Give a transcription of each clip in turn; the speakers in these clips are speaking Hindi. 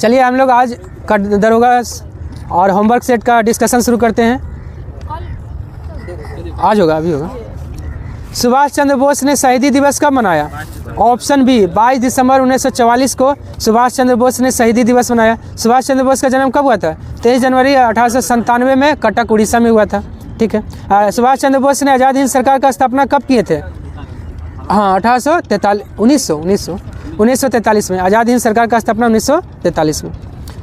चलिए हम लोग आज दरोगा और होमवर्क सेट का डिस्कशन शुरू करते हैं। आज होगा, अभी होगा। सुभाष चंद्र बोस ने शहीदी दिवस कब मनाया? ऑप्शन बी 22 दिसंबर 1944 को सुभाष चंद्र बोस ने शहीदी दिवस मनाया। सुभाष चंद्र बोस का जन्म कब हुआ था? 23 जनवरी 1897 में कटक उड़ीसा में हुआ था। ठीक है। सुभाष चंद्र बोस ने आज़ाद हिंद सरकार का स्थापना कब किए थे? हाँ, 1943 में। आज़ाद हिंद सरकार का स्थापना 1943 में।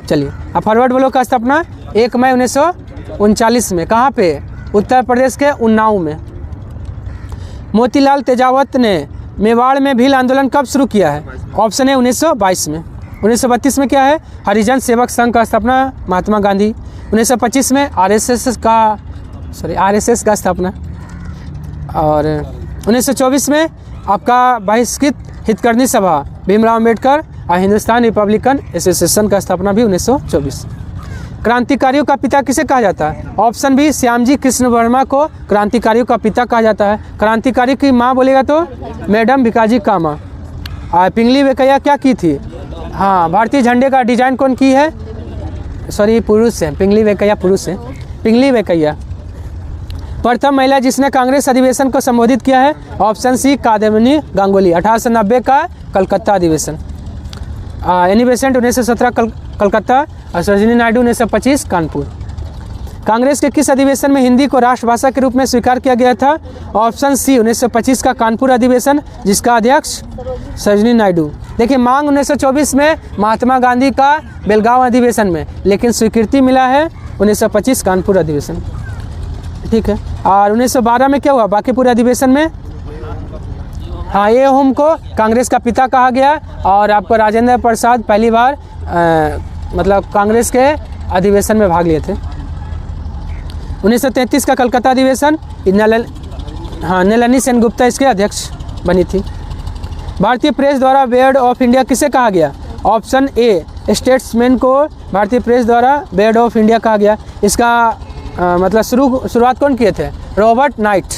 चलिए, अब फॉरवर्ड ब्लॉक का स्थापना 1 मई 1939 में। कहाँ पे? उत्तर प्रदेश के उन्नाव में। मोतीलाल तेजावत ने मेवाड़ में भील आंदोलन कब शुरू किया है? ऑप्शन है 1922 में। 1932 में क्या है? हरिजन सेवक संघ का स्थापना महात्मा गांधी। 1925 में आरएसएस का स्थापना। और 1924 में आपका बहिष्कृत हितकर्मी सभा भीमराव अम्बेडकर और हिंदुस्तान रिपब्लिकन एसोसिएशन का स्थापना भी 1924। क्रांतिकारियों का पिता किसे कहा जाता है? ऑप्शन बी श्यामजी कृष्ण वर्मा को क्रांतिकारियों का पिता कहा जाता है। क्रांतिकारी की माँ बोलेगा तो मैडम भिकाजी कामा। पिंगली वेंकैया क्या की थी? हाँ, भारतीय झंडे का डिजाइन कौन की है? पुरुष है। पिंगली वेंकैया पुरुष है। पिंगली वेंकैया। प्रथम महिला जिसने कांग्रेस अधिवेशन को संबोधित किया है? Option C Kadambini Ganguly. 1890 का कलकत्ता अधिवेशन। एनी बेसेंट 1917 कलकत्ता और सरोजिनी नायडू 1925 कानपुर। कांग्रेस के किस अधिवेशन में हिंदी को राष्ट्रभाषा के रूप में स्वीकार किया गया था? ऑप्शन सी 1925 का कानपुर अधिवेशन, जिसका अध्यक्ष सरोजिनी नायडू। देखिए, मांग 1924 में महात्मा गांधी का बेलगांव अधिवेशन में, लेकिन स्वीकृति मिला है 1925 कानपुर अधिवेशन। ठीक है। और 1912 में क्या हुआ? बांकीपुर अधिवेशन में। हाँ, ये होम को कांग्रेस का पिता कहा गया। और आपको राजेंद्र प्रसाद पहली बार मतलब कांग्रेस के अधिवेशन में भाग लिए थे। 1933 का कलकत्ता अधिवेशन, नलिनी सेनगुप्ता इसके अध्यक्ष बनी थी। भारतीय प्रेस द्वारा बेयर्ड ऑफ इंडिया किसे कहा गया? ऑप्शन ए स्टेट्समैन को भारतीय प्रेस द्वारा बेयर्ड ऑफ इंडिया कहा गया। इसका मतलब शुरुआत कौन किए थे? Robert night.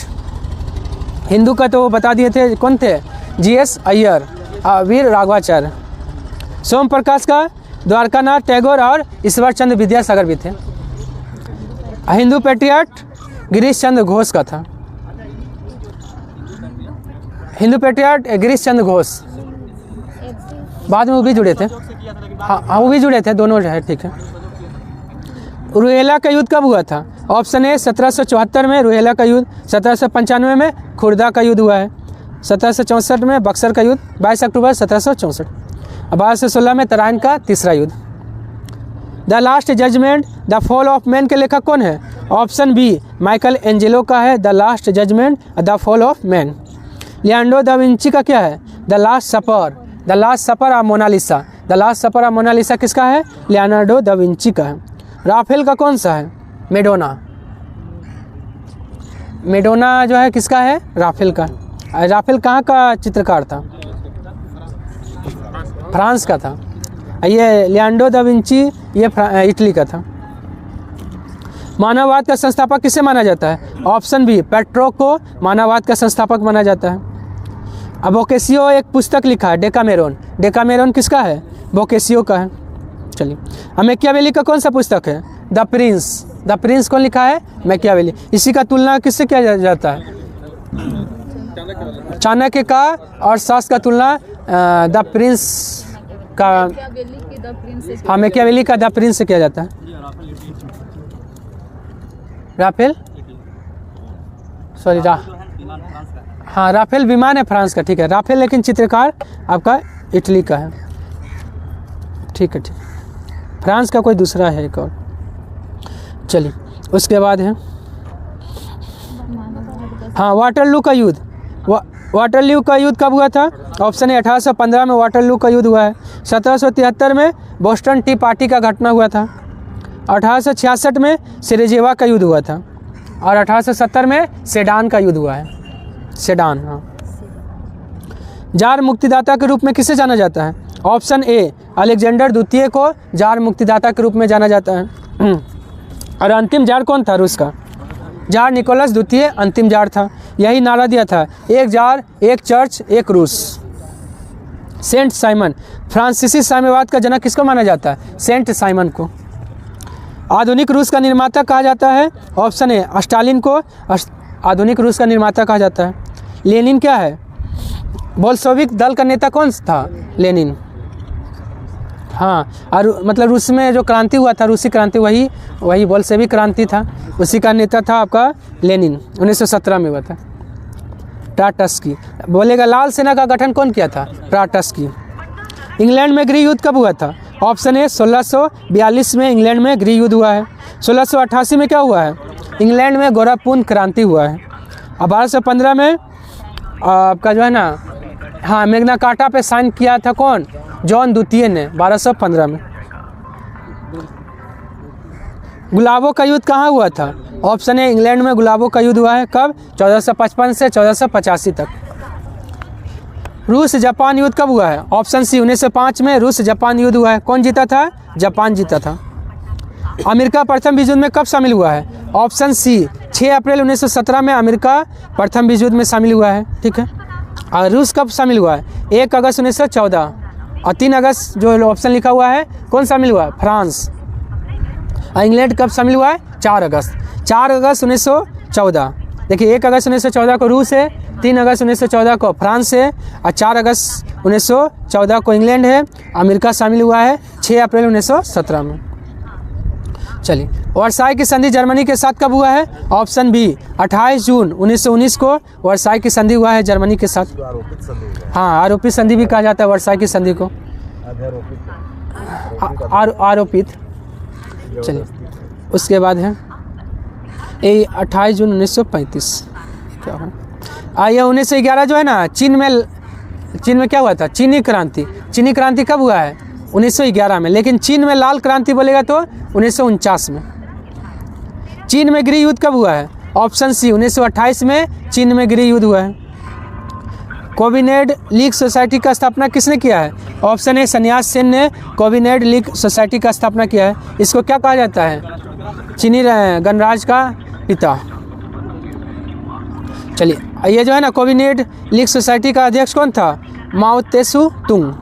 हिंदू का तो बता दिए थे, कौन थे? जीएस अय्यर, वीर राघवाचार्य। सोम प्रकाश का द्वारकानाथ टैगोर और ईश्वर चंद्र विद्यासागर भी थे। हिंदू पेट्रियट गिरीश चंद्र घोष का था। हिंदू पेट्रियट गिरीश चंद्र घोष। बाद में वो भी जुड़े थे। हाँ, वो भी जुड़े थे, दोनों है। ठीक है। रुहेला का युद्ध कब हुआ था? ऑप्शन ए 1774 में रुहेला का युद्ध। 1795 में खुर्दा का युद्ध हुआ है। 1764 में बक्सर का युद्ध। 22 अक्टूबर 1764। 1216 में तराइन का तीसरा युद्ध। The last judgement the fall of man के लेखक कौन है? ऑप्शन बी माइकल एंजेलो का है the last judgement the fall of man. Leonardo da Vinci का क्या है? The last supper. The last supper और मोनालिसा। द लास्ट सपर और मोनालिसा किसका है? लियोनार्डो दा विंची का है। राफेल का कौन सा है? मेडोना। मेडोना जो है किसका है? राफेल का। राफेल कहाँ का चित्रकार था? फ्रांस का था। ये लियोनार्डो दा विंची ये इटली का था। मानववाद का संस्थापक किसे माना जाता है? ऑप्शन बी पेट्रोक को मानववाद का संस्थापक माना जाता है। अब बोकेसियो एक पुस्तक लिखा है डेकामेरॉन। डेकामेरॉन किसका है? बोकेसियो का है। चलिए, मैकियावेली का कौन सा पुस्तक है? The Prince. द प्रिंस कौन लिखा है? मैकियावेली। इसी का तुलना किससे किया जाता है? चाणक्य का और सास का तुलना द प्रिंस का। हाँ, मैकियावेली का द प्रिंस से किया जाता है। राफेल हाँ, राफेल विमान है फ्रांस का। ठीक है। राफेल लेकिन चित्रकार आपका इटली का है। ठीक है। ठीक, फ्रांस का कोई दूसरा है एक और। चलिए, उसके बाद है हाँ वाटरलू का युद्ध। वाटरलू का युद्ध कब हुआ था? ऑप्शन है 1815 में वाटरलू का युद्ध हुआ है। 1773 में बोस्टन टी पार्टी का घटना हुआ था। 1866 में सिरेजेवा का युद्ध हुआ था। और 1870 में सेडान का युद्ध हुआ है। सेडान। हाँ। जार मुक्तिदाता के रूप में किसे जाना जाता है? ऑप्शन ए अलेक्जेंडर द्वितीय को जार मुक्तिदाता के रूप में जाना जाता है। और अंतिम जार कौन था रूस का? जार निकोलस द्वितीय अंतिम जार था। यही नारा दिया था, एक जार, एक चर्च, एक रूस। सेंट साइमन फ्रांसीसी साम्यवाद का जनक किसको माना जाता है? सेंट साइमन को। आधुनिक रूस का निर्माता कहा जाता है? ऑप्शन ए स्टालिन को आधुनिक रूस का निर्माता कहा जाता है। लेनिन क्या है? बोल्शेविक दल का नेता कौन था? लेनिन। हाँ, और मतलब रूस में जो क्रांति हुआ था, रूसी क्रांति, वही बोल्शेविक क्रांति था, उसी का नेता था आपका लेनिन। 1917 में हुआ था। ट्राटस्की बोलेगा लाल सेना का गठन कौन किया था? ट्राटस्की। इंग्लैंड में गृह युद्ध कब हुआ था? ऑप्शन ए 1642 में इंग्लैंड में गृह युद्ध हुआ है। 1688 में क्या हुआ है? इंग्लैंड में गोरापूर्ण क्रांति हुआ है। अब 1215 में आपका जो है ना, हाँ, मैग्ना कार्टा पे साइन किया था कौन? जॉन द्वितीय ने 1215 में। गुलाबों का युद्ध कहाँ हुआ था? ऑप्शन ए इंग्लैंड में गुलाबों का युद्ध हुआ है। कब? 1455 से 1485 तक। रूस जापान युद्ध कब हुआ है? ऑप्शन सी 1905 में रूस जापान युद्ध हुआ है। कौन जीता था? जापान जीता था। अमेरिका प्रथम विश्व युद्ध में कब शामिल हुआ है? ऑप्शन सी 6 अप्रैल 1917 में अमेरिका प्रथम विश्व युद्ध में शामिल हुआ है। ठीक है। और रूस कब शामिल हुआ है? 1 अगस्त 1914 और 3 अगस्त जो ऑप्शन लिखा हुआ है, कौन शामिल हुआ है? फ्रांस। और इंग्लैंड कब शामिल हुआ है? 4 अगस्त 1914। देखिए, 1 अगस्त 1914 को रूस है, 3 अगस्त 1914 को फ्रांस है और 4 अगस्त 1914 को इंग्लैंड है। अमेरिका शामिल हुआ है 6 अप्रैल 1917 में। चलिए, वर्साई की संधि जर्मनी के साथ कब हुआ है? ऑप्शन बी 28 जून 1919 को वर्साई की संधि हुआ है जर्मनी के साथ। हाँ, आरोपित संधि भी कहा जाता है वर्साई की संधि को। आरोपित। चलिए, उसके बाद है 28 जून 1935। क्या है? आइए, 1911 जो है ना, चीन में क्या हुआ था? चीनी क्रांति कब हुआ है? 1911 में। लेकिन चीन में लाल क्रांति बोलेगा तो 1949 में। चीन में गृह युद्ध कब हुआ है? ऑप्शन सी 1928 में चीन में गृह युद्ध हुआ है। कोविनेड लीग सोसाइटी का स्थापना किसने किया है? ऑप्शन ए सन्यास सेन ने कोविनेड लीग सोसाइटी का स्थापना किया है। इसको क्या कहा जाता है? चीनी गणराज्य का पिता। चलिए, ये जो है ना, कोविनेड लीग सोसाइटी का अध्यक्ष कौन था? माओ त्से तुंग।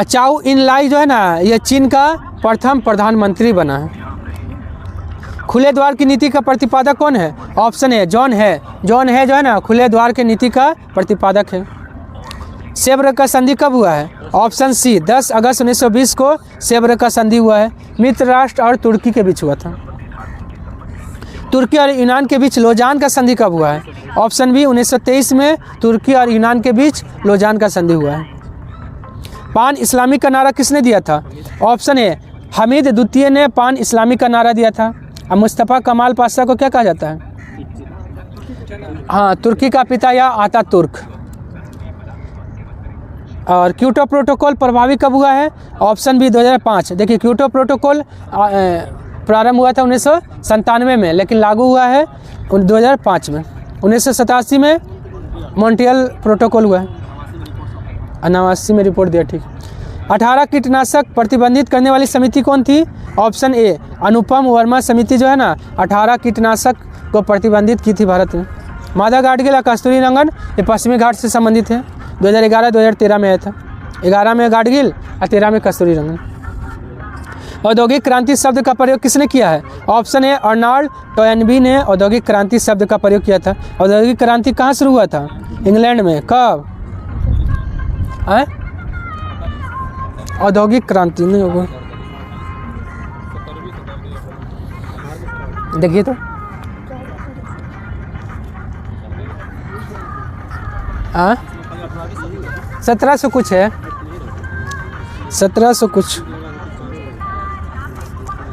चाउ इन लाई जो है ना, यह चीन का प्रथम प्रधानमंत्री बना है। खुले द्वार की नीति का प्रतिपादक कौन है? ऑप्शन ए जॉन है जो है ना, खुले द्वार की नीति का प्रतिपादक है। सेब्र का संधि कब हुआ है? ऑप्शन सी 10 अगस्त 1920 को सेब्र का संधि हुआ है। मित्र राष्ट्र और तुर्की के बीच हुआ था। तुर्की और यूनान के बीच लोजान का संधि कब हुआ है? ऑप्शन बी 1923 में तुर्की और यूनान के बीच लोजान का संधि हुआ है। पान इस्लामिक का नारा किसने दिया था? ऑप्शन ए हमीद द्वितीय ने पान इस्लामिक का नारा दिया था। अब मुस्तफ़ा कमाल पाशा को क्या कहा जाता है? हाँ, तुर्की का पिता या आता तुर्क। और क्योटो प्रोटोकॉल प्रभावी कब हुआ है? Option B 2005। देखिए, क्योटो प्रोटोकॉल प्रारंभ हुआ था 1997 में, लेकिन लागू हुआ है 2005 में। 1987 में मॉन्ट्रियल प्रोटोकॉल हुआ है। 89 में रिपोर्ट दिया। ठीक। 18 कीटनाशक प्रतिबंधित करने वाली समिति कौन थी? ऑप्शन ए अनुपम वर्मा समिति जो है ना, 18 कीटनाशक को प्रतिबंधित की थी भारत में। मादा गाडगिल और कस्तूरी रंगन ये पश्चिमी घाट से संबंधित है। 2011-2013 में आया था। 11 में गाडगिल और 13 में कस्तूरी रंगन। औद्योगिक क्रांति शब्द का प्रयोग किसने किया है? ऑप्शन ए अर्नाल्ड टोयनबी ने औद्योगिक क्रांति शब्द का प्रयोग किया था। औद्योगिक क्रांति कहाँ शुरू हुआ था? इंग्लैंड में। कब? औद्योगिक क्रांति नहीं होगा, देखिए तो 1700 कुछ है, 1700 कुछ।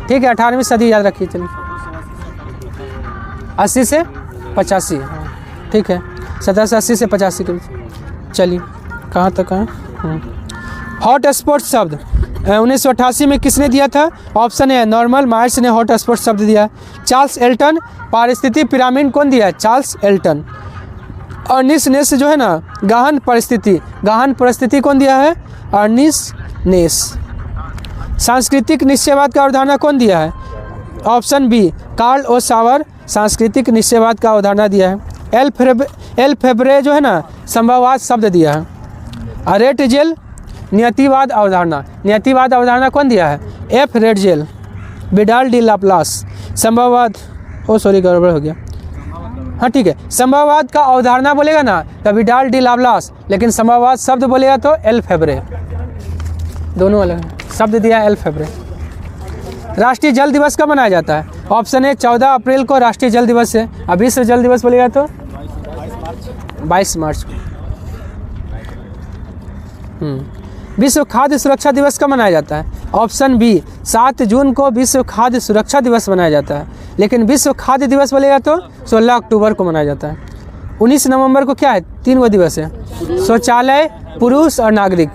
ठीक है, 18वीं सदी याद रखिए। चलिए, 80 से 85। ठीक है, 1780 से 85 के बीच। चलिए, कहाँ तक है? हॉट स्पॉट शब्द 1988 में किसने दिया था? ऑप्शन है नॉर्मल मार्च ने हॉट स्पॉट शब्द दिया। Charles Elton. पारिस्थितिक पिरामिड कौन दिया है? Charles Elton. अर्निस्ट नेस जो है ना, गहन परिस्थिति कौन दिया है? अर्निस्ट नेस। सांस्कृतिक निश्चयवाद का अवधारणा कौन दिया है? ऑप्शन बी कार्ल ओ सावर सांस्कृतिक निश्चयवाद का अवधारणा दिया है। एल फेब्रे जो है ना, संभववाद शब्द दिया है। रेट जेल, नियतिवाद अवधारणा, नियतिवाद अवधारणा कौन दिया है? F Ratzel. Vidal de Laplace, संभववाद, ओ सॉरी गड़बड़ हो गया, हाँ ठीक है, संभववाद का अवधारणा बोलेगा ना तो विडाल डी लाप्लास, लेकिन संभववाद शब्द बोलेगा तो एल फेब्रे, दोनों अलग शब्द दिया एल फेब्रे। राष्ट्रीय जल दिवस कब मनाया जाता है? ऑप्शन ए 14 अप्रैल को राष्ट्रीय जल दिवस है, अब विश्व जल दिवस बोलेगा तो 22 मार्च को। विश्व खाद्य सुरक्षा दिवस कब मनाया जाता है? ऑप्शन बी 7 जून को विश्व खाद्य सुरक्षा दिवस मनाया जाता है, लेकिन विश्व खाद्य दिवस बोलेगा तो 16 अक्टूबर को मनाया जाता है। 19 नवंबर को क्या है? 3 गो दिवस है, शौचालय, पुरुष और नागरिक,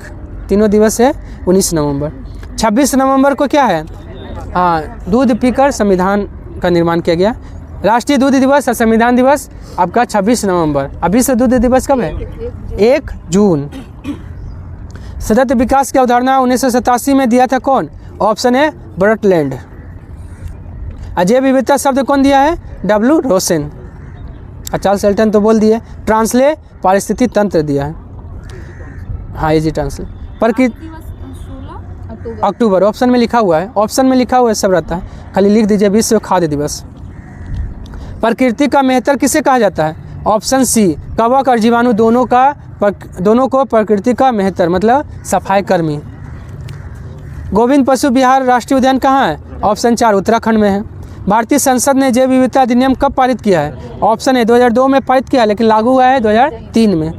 तीनों दिवस है 19 नवंबर। 26 नवंबर को क्या है? हाँ, दूध पीकर संविधान का निर्माण किया गया। राष्ट्रीय दूध दिवस और संविधान दिवस आपका 26 नवंबर। अब विश्व दूध दिवस कब है? 1 जून। सतत विकास की अवधारणा 1987 में दिया था कौन? ऑप्शन है बर्टलैंड। अजैव विविधता शब्द कौन दिया है? W Rosen. चार्ल्स एल्टन तो बोल दिए। ट्रांसले पारिस्थितिक तंत्र दिया है, हाँ ये जी ट्रांसले। प्रकृति अक्टूबर ऑप्शन में लिखा हुआ है, ऑप्शन में लिखा हुआ है सब रहता है, खाली लिख दीजिए विश्व खाद्य दिवस। प्रकृति का मेहतर किसे कहा जाता है? ऑप्शन सी कवक और जीवाणु दोनों को प्रकृति का मेहतर मतलब सफाई कर्मी। गोविंद पशु विहार राष्ट्रीय उद्यान कहाँ है? ऑप्शन 4 उत्तराखंड में है। भारतीय संसद ने जैव विविधता अधिनियम कब पारित किया है? ऑप्शन है 2002 में पारित किया, लेकिन लागू हुआ है 2003 में।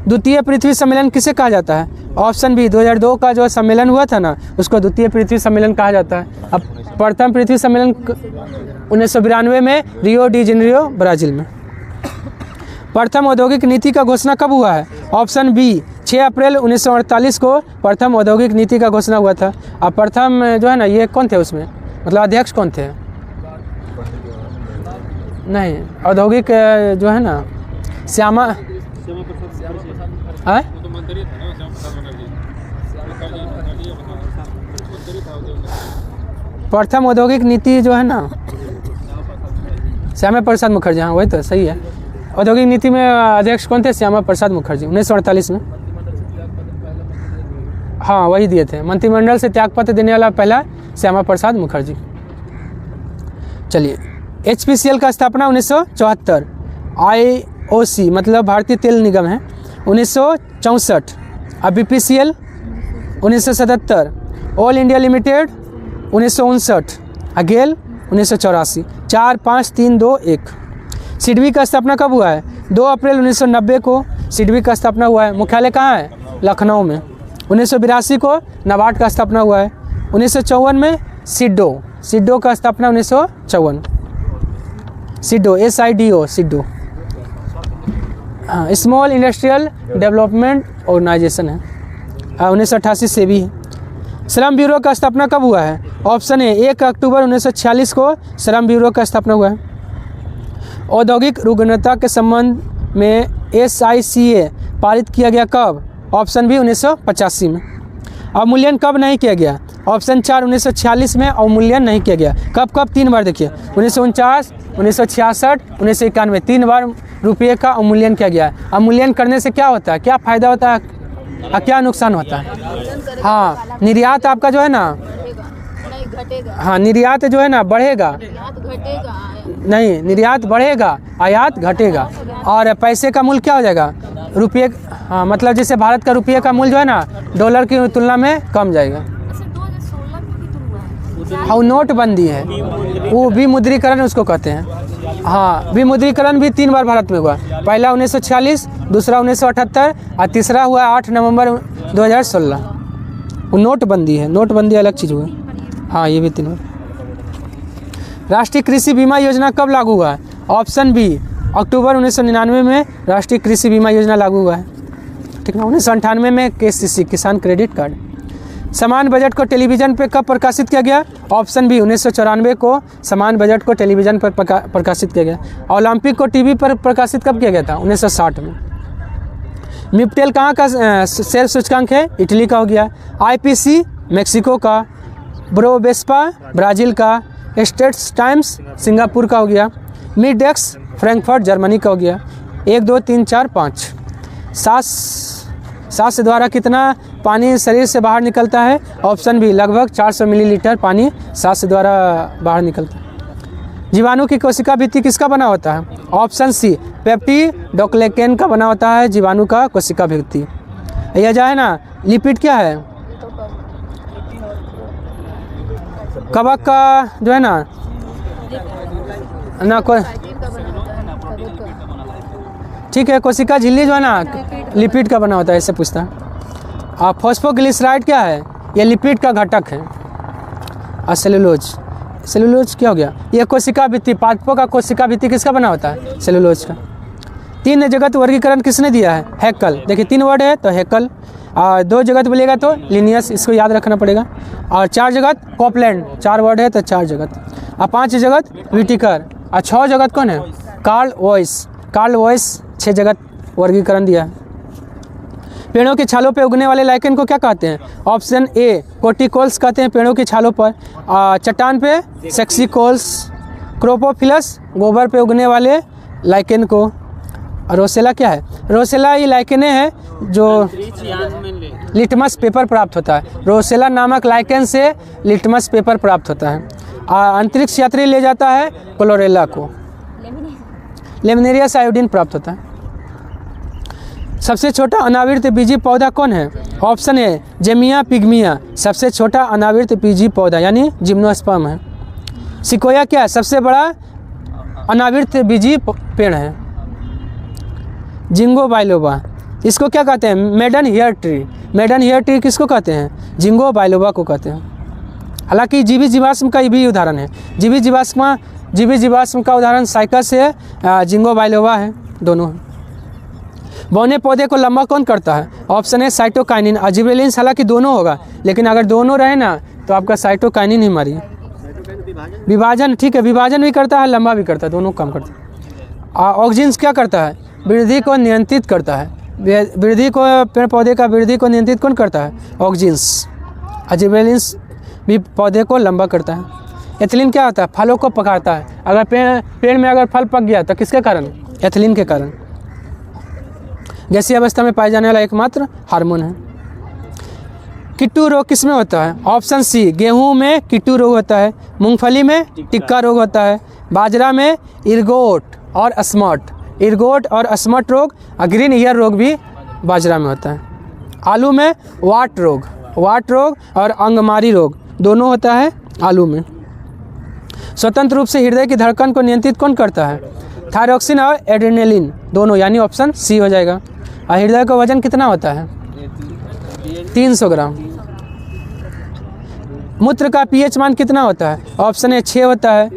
द्वितीय पृथ्वी सम्मेलन किसे कहा जाता है? ऑप्शन बी 2002 का जो सम्मेलन हुआ था ना, उसको द्वितीय पृथ्वी सम्मेलन कहा जाता है। अब प्रथम पृथ्वी सम्मेलन 1992 में रियो डी जेनेरियो ब्राज़ील में। प्रथम औद्योगिक नीति का घोषणा कब हुआ है? ऑप्शन बी 6 अप्रैल 1948 को प्रथम औद्योगिक नीति का घोषणा हुआ था। अब प्रथम जो है ना, ये कौन थे उसमें, मतलब अध्यक्ष कौन थे? नहीं, औद्योगिक जो है ना श्यामा है? प्रथम औद्योगिक नीति जो है ना श्यामा प्रसाद मुखर्जी, हाँ वही तो सही है। औद्योगिक नीति में अध्यक्ष कौन थे? श्यामा प्रसाद मुखर्जी 1948 में, हाँ वही दिए थे। मंत्रिमंडल से त्यागपत्र देने वाला पहला श्यामा प्रसाद मुखर्जी। चलिए, HPCL का स्थापना 1974, IOC मतलब भारतीय तेल निगम है 1964, अब BPCL 1977, all India limited 1959, अगेल 1984। 4 5 3 2 1। SIDBI का स्थापना कब हुआ है? 2 अप्रैल 1990 को सिडबी का स्थापना हुआ है। मुख्यालय कहाँ है? लखनऊ में। 1982 को नाबार्ड का स्थापना हुआ है। 1954 में सिडो का स्थापना 1954, सिडो SIDO सिडो, हाँ स्मॉल इंडस्ट्रियल डेवलपमेंट ऑर्गेनाइजेशन है। 1988 से भी है। श्रम ब्यूरो का स्थापना कब हुआ है? ऑप्शन है 1 अक्टूबर 1946 को श्रम ब्यूरो का स्थापना हुआ है। औद्योगिक रुग्णता के संबंध में SICA पारित किया गया कब? ऑप्शन बी 1985 में। अवमूल्यन कब नहीं किया गया? ऑप्शन 4 1946 में अवमूल्यन नहीं किया गया। कब 3 बार देखिए, 1949, 1966, 1991, 3 बार रुपये का अवमूल्यन किया गया। अवमूल्यन करने से क्या होता है, क्या फ़ायदा होता है और क्या नुकसान होता है? हाँ, निर्यात आपका जो है ना, हाँ निर्यात जो है ना बढ़ेगा, नहीं निर्यात बढ़ेगा, आयात घटेगा, और पैसे का मूल्य क्या हो जाएगा? रुपये, हाँ मतलब जैसे भारत का रुपये का मूल्य जो है ना डॉलर की तुलना में कम जाएगा। हाँ नोटबंदी है, वो विमुद्रीकरण उसको कहते हैं। हाँ विमुद्रीकरण भी 3 बार भारत में हुआ, पहला 1946, दूसरा 1978 और तीसरा हुआ 8 नवंबर 2016। वो नोटबंदी है, नोटबंदी अलग चीज़ हुआ। हाँ ये भी 3 बार। राष्ट्रीय कृषि बीमा योजना कब लागू हुआ है? ऑप्शन बी अक्टूबर 1999 में राष्ट्रीय कृषि बीमा योजना लागू हुआ है, ठीक है। 1998 में KCC किसान क्रेडिट कार्ड। समान बजट को टेलीविज़न पर कब प्रकाशित किया गया? ऑप्शन बी 1994 को समान बजट को टेलीविज़न पर प्रकाशित किया गया। ओलंपिक को टीवी पर प्रकाशित कब किया गया था? 1960 में। मिप्टेल कहाँ का शेयर सूचकांक है? इटली का हो गया। IPC मेक्सिको का, ब्रोवेस्पा ब्राज़ील का, स्टेट्स टाइम्स सिंगापुर का हो गया। मिडेक्स फ्रैंकफर्ट जर्मनी का हो गया। 1 2 3 4 5 7 सांस से द्वारा कितना पानी शरीर से बाहर निकलता है? ऑप्शन बी लगभग 400 मिलीलीटर पानी सांस से द्वारा बाहर निकलता है। जीवाणु की कोशिका भित्ति किसका बना होता है? ऑप्शन सी पेप्टिडोग्लाइकन का बना होता है जीवाणु का कोशिका भित्ति। यह जो है ना लिपिड क्या है? कवक का जो है ना ठीक है, कोशिका झिल्ली जो है ना लिपिड का बना होता है, इससे पूछता है। और फॉस्फोग्लिसराइड क्या है? ये लिपिड का घटक है। और सेलुलोज क्या हो गया? ये कोशिका भित्ति, पादपों का कोशिका भित्ति किसका बना होता है? सेलुलोज का। 3 जगत वर्गीकरण किसने दिया है? हैकल। देखिए 3 वर्ड है तो हैकल, और 2 जगत बोलेगा तो लिनियस, इसको याद रखना पड़ेगा। और 4 जगत कॉपलैंड, 4 वर्ड है तो 4 जगत। और 5 जगत व्हिटेकर। और 6 जगत कौन है? कार्ल वॉइस 6 जगत वर्गीकरण दिया है। पेड़ों की छालों पर उगने वाले लाइकेन को क्या कहते हैं? ऑप्शन ए कोटिकोल्स कहते हैं पेड़ों की छालों पर। चट्टान पे सेक्सिकोल्स। क्रोपोफिलस गोबर पे उगने वाले लाइकेन को। रोसेला क्या है? रोसेला ये लाइकेने हैं जो लिटमस पेपर प्राप्त होता है। रोसेला नामक लाइकेन से लिटमस पेपर प्राप्त होता है। अंतरिक्ष यात्री ले जाता है क्लोरेला को। लेमिनेरियस आयोडीन प्राप्त होता है। सबसे छोटा अनावृत बीजी पौधा कौन है? ऑप्शन ए जेमिया पिग्मिया, सबसे छोटा अनावृत बीजी पौधा यानी जिम्नोस्पर्म है। सिकोया क्या है? सबसे बड़ा अनावृत बीजी पेड़ है। जिंगो बाइलोबा, इसको क्या कहते हैं? Maiden hair tree. Maiden hair tree किसको कहते हैं? जिंगो बाइलोबा को कहते हैं। हालांकि जीवी जीवाश्म का ये भी उदाहरण है। जीवी जीवाश्म का उदाहरण साइकस है, जिंगो बाइलोबा है, दोनों है। बौने पौधे को लंबा कौन करता है? ऑप्शन है साइटोकाइनिन और जिबरेलिन। हालांकि दोनों होगा, लेकिन अगर दोनों रहे ना तो आपका साइटोकाइनिन ही मारिए। विभाजन, ठीक है, विभाजन भी करता है, लंबा भी करता है, दोनों काम करता है। ऑक्जिन्स क्या करता है? वृद्धि को नियंत्रित करता है। वृद्धि को, पेड़ पौधे का वृद्धि को नियंत्रित कौन करता है? ऑक्जिन्स। और जिबरेलिन्स भी पौधे को लंबा करता है। एथिलीन क्या होता है? फलों को पकाता है। अगर पेड़ में अगर फल पक गया तो किसके कारण? एथिलीन के कारण। गैसीय अवस्था में पाए जाने वाला एकमात्र हार्मोन है। किट्टू रोग किसमें होता है? ऑप्शन सी गेहूं में किट्टू रोग होता है। मूंगफली में टिक्का रोग होता है। बाजरा में इरगोट और अस्मट रोग और ग्रीन ईयर रोग भी बाजरा में होता है। आलू में वाट रोग और अंगमारी रोग दोनों होता है आलू में। स्वतंत्र रूप से हृदय की धड़कन को नियंत्रित कौन करता है? थायरॉक्सिन और एड्रेनलिन दोनों, यानी ऑप्शन सी हो जाएगा। और हृदय का वजन कितना होता है? 300 ग्राम। मूत्र का पीएच मान कितना होता है? ऑप्शन ए 6 होता है।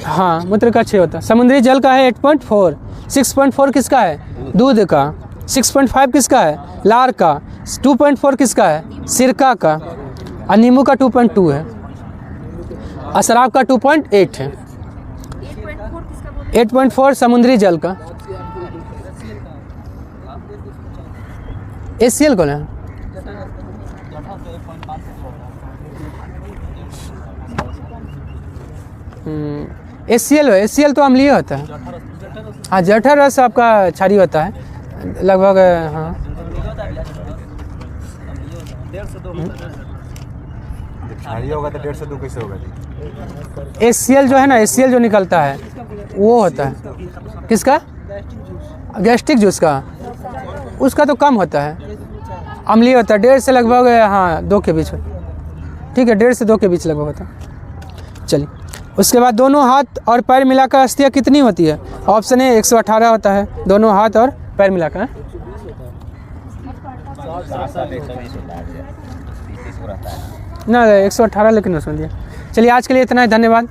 हाँ, मूत्र का 6 होता है। समुद्री जल का है 8.4। 6.4 किसका है? दूध का। 6.5 किसका है? लार का। 2.4 किसका है? सिरका का। और नींबू का 2.2 है। और शराब का 2.8 है। 8.4 समुद्री जल का। HCl कौन है? HCl तो अम्लीय होता है। हाँ, जठर रस आपका क्षारीय होता है लगभग। हाँ, क्षारीय होगा तो 1.5 से 2 कैसे होगा जी? HCl जो है ना, HCl जो निकलता है वो होता है किसका? गैस्ट्रिक जूस का। उसका तो कम होता है, अम्लीय होता है। 1.5 से लगभग 2 के बीच। ठीक है, 1.5 से 2 के बीच लगभग होता है। चलिए, उसके बाद दोनों हाथ और पैर मिलाकर अस्थियाँ कितनी होती है? ऑप्शन ए 118 होता है, दोनों हाथ और पैर मिलाकर। ना 118, लेकिन उसमें दिया। चलिए, आज के लिए इतना ही, धन्यवाद।